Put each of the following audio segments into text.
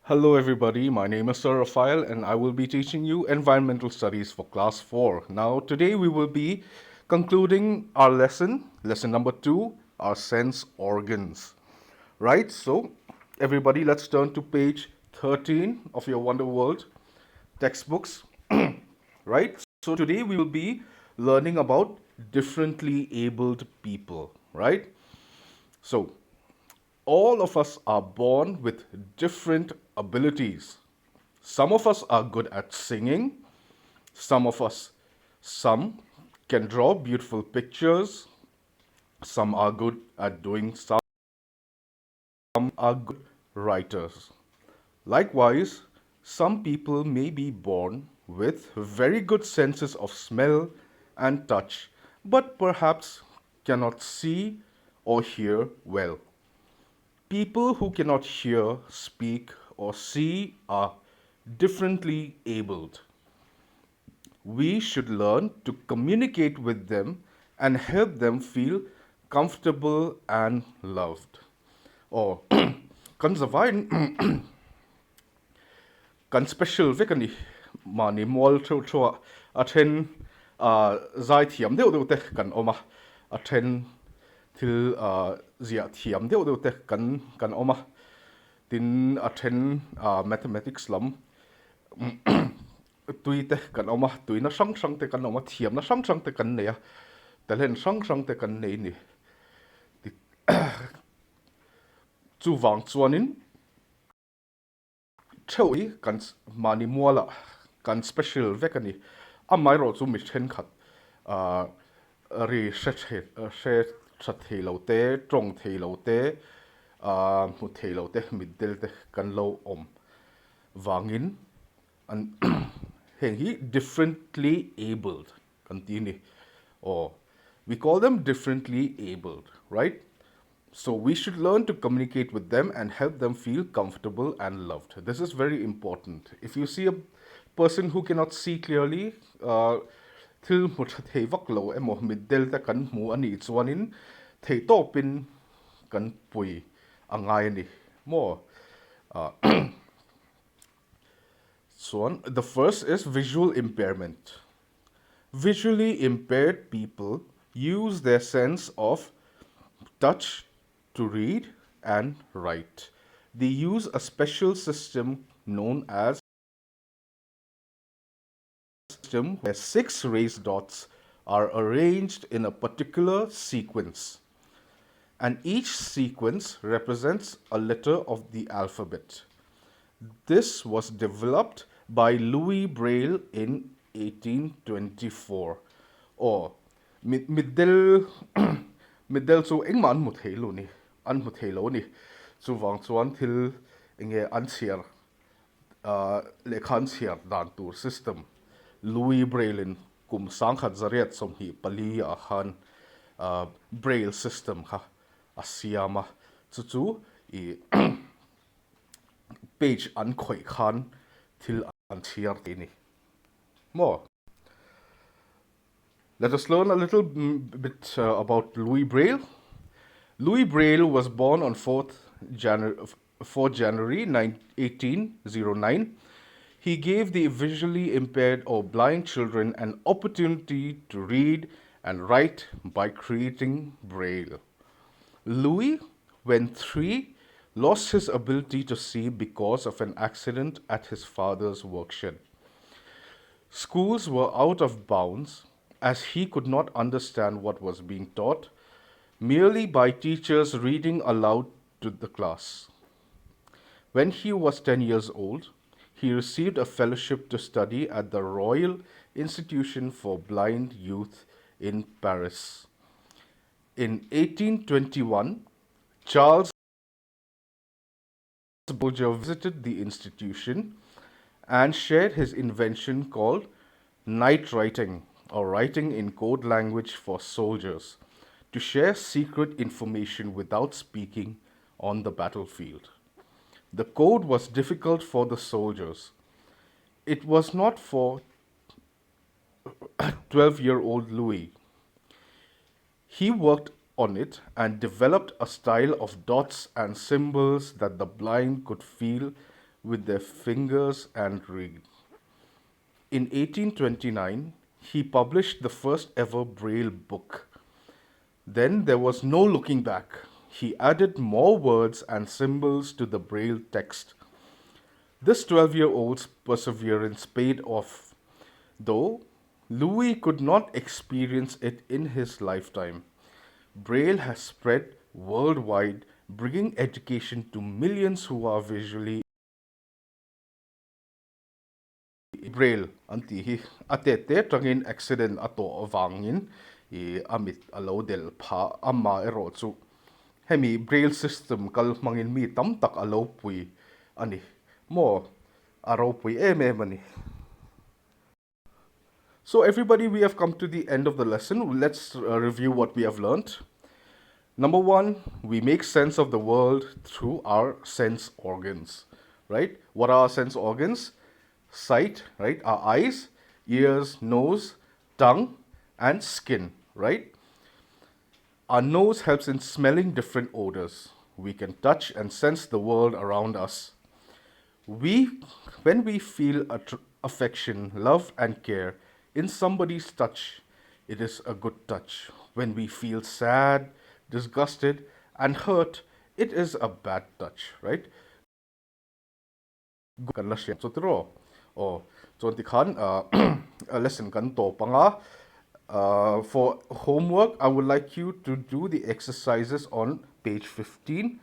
Hello, everybody. My name is Sir Raphael, and I will be teaching you environmental studies for class 4. Now, today we will be concluding our lesson number 2, our sense organs. Right? So, everybody, let's turn to page 13 of your Wonder World textbooks. Right? So, today we will be learning about differently abled people. Right? So, all of us are born with different abilities. Some of us are good at singing, some of us, some can draw beautiful pictures, some are good at doing some are good writers. Likewise, some people may be born with very good senses of smell and touch, but perhaps cannot see or hear well. People who cannot hear, speak, or see are differently abled. We should learn to communicate with them and help them feel comfortable and loved. Or kan zavai kan special ve kan ni mani mol tho tho attend zai thiam deuh deuh te kan oma attend thil zia thiam deuh deuh te kan oma tin attend mathematics lam tui te kan oma tui na sang te kan oma thiam na sang te kan nei a talen sang te kan nei ni ti chu wang chuanin theu kan mani muala kan special vekani amai ro chu mi then khat a ri she that thei lo te trong thei lo te mu thei lo te middel te kan lo om wangin an heng hi differently abled continue or we call them differently abled, right? So we should learn to communicate with them and help them feel comfortable and loved. This is very important. If you see a person who cannot see clearly, thil mu tha thei vak lo emo middel ta kan mu ani chuanin thei to pin kan pui angai ni mo so the first is visual impairment. Visually impaired people use their sense of touch to read and write. They use a special system known as system where 6 raised dots are arranged in a particular sequence, and each sequence represents a letter of the alphabet. This was developed by Louis Braille in 1824. Or middel middel chu engman mu theilu ni an mu theilo ni chu wang chuan thil enge an chiar lekhan chiar dan tur system Louis Braille in kum sang khat zariat som hi pali a han Braille system ha asiama chu i page an khoi khan thil an chiar te ni more. Let us learn a little bit about Louis Braille. Louis Braille was born on 4th January 1809. He gave the visually impaired or blind children an opportunity to read and write by creating Braille. Louis, when 3, lost his ability to see because of an accident at his father's workshed. Schools were out of bounds as he could not understand what was being taught merely by teachers reading aloud to the class. When he was 10 years old, he received a fellowship to study at the Royal Institution for Blind Youth in Paris. In 1821, Charles Bolger visited the institution and shared his invention called night writing, or writing in code language for soldiers, to share secret information without speaking on the battlefield. The code was difficult for the soldiers. It was not for 12-year-old Louis. He worked on it and developed a style of dots and symbols that the blind could feel with their fingers and read. In 1829, he published the first ever Braille book. Then there was no looking back. He added more words and symbols to the Braille text. This 12-year-old's perseverance paid off, though Louis could not experience it in his lifetime. Braille has spread worldwide, bringing education to millions who are visually Braille anti hi atete tangin accident ato awangin I amit alo del pha amma ero chu hemi Braille system kal mangin mi tam tak alo pui ani mo aro pui mani. So everybody, we have come to the end of the lesson. Let's review what we have learned. Number one, we make sense of the world through our sense organs, right? What are our sense organs? Sight, right? Our eyes, ears, nose, tongue, and skin, right? Our nose helps in smelling different odors. We can touch and sense the world around us. We, when we feel affection, love, and care in somebody's touch, it is a good touch. When we feel sad, disgusted, and hurt, it is a bad touch, right? Kan la siam sotro. Oh, so ti khan a lesson kan to panga. For homework, I would like you to do the exercises on page 15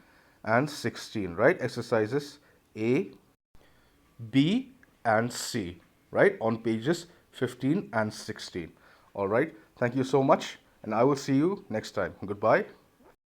and 16, right? Exercises A, B, and C, right? On pages 15 and 16. All right. Thank you so much, and I will see you next time. Goodbye.